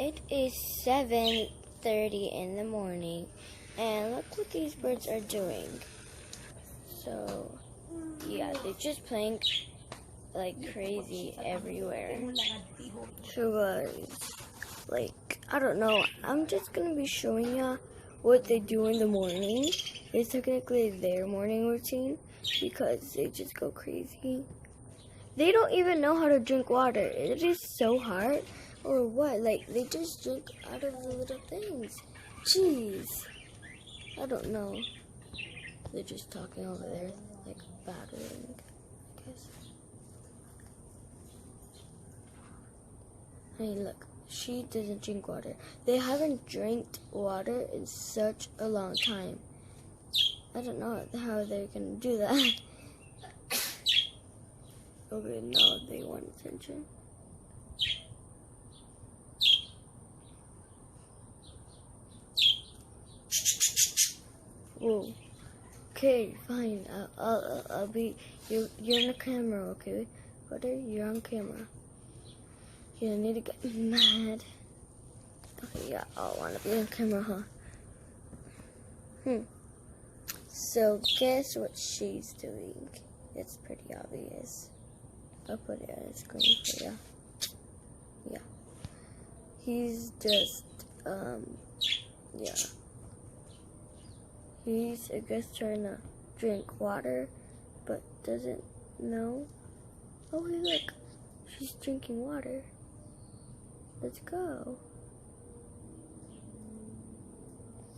It is 7:30 in the morning, and look what these birds are doing. So, yeah, they're just playing like crazy everywhere. So guys, like, I don't know, I'm just gonna be showing you what they do in the morning. It's technically their morning routine because they just go crazy. They don't even know how to drink water. It is so hard. Or what? Like, they just drink out of the little things. Jeez. I don't know. They're just talking over there, like, battering, I guess. Hey, look. She doesn't drink water. They haven't drank water in such a long time. I don't know how they're gonna do that. Okay, now they want attention. Whoa. Okay, fine. I'll be. You're on the camera, okay? Butter, you're on camera. You don't need to get mad. Okay, yeah, I want to be on camera, huh? So guess what she's doing? It's pretty obvious. I'll put it on the screen for you. Yeah. He's just, yeah. He's, I guess, trying to drink water, but doesn't know. Oh, hey, look. She's drinking water. Let's go.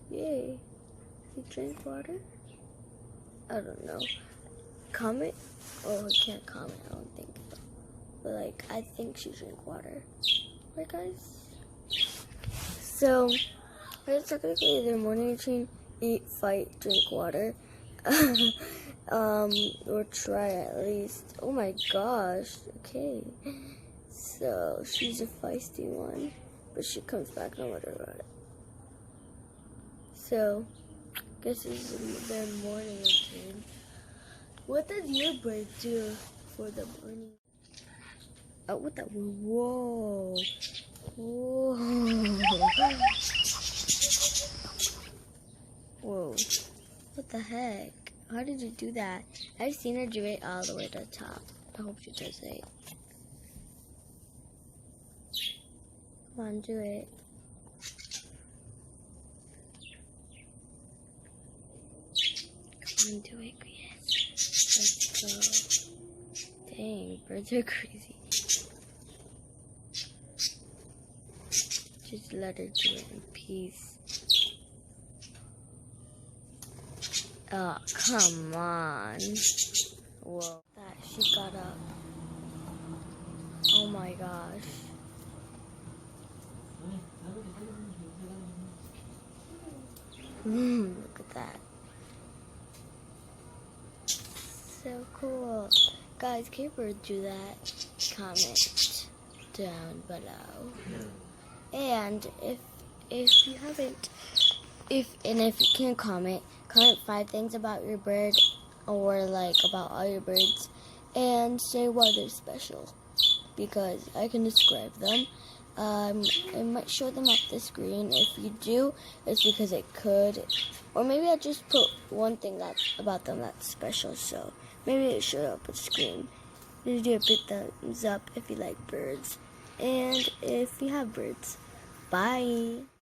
Yay. He drank water? I don't know. Comment? Oh, he can't comment, I don't think so. But, like, I think she drank water. Right, guys? So, it's technically their morning routine. Eat, fight, drink water. Or try at least. Oh my gosh. Okay. So she's a feisty one, but she comes back no matter what. So, guess this is their morning routine. What does your bird do for the morning? Oh, what the? Whoa. Whoa. Whoa. What the heck? How did you do that? I've seen her do it all the way to the top. I hope she does it. Come on, do it. Come on, do it, yes. Let's go. Dang, birds are crazy. Just let her do it in peace. Oh, come on. Whoa. That she got up. Oh my gosh. Look at that. So cool. Guys, can your bird do that? Comment down below. And if you haven't, if you can't comment 5 things about your bird, or like about all your birds, and say why they're special, because I can describe them. I might show them up the screen. If you do, it's because it could, or maybe I just put one thing that's about them that's special, so maybe it should up the screen. Just do a big thumbs up if you like birds, and if you have birds. Bye.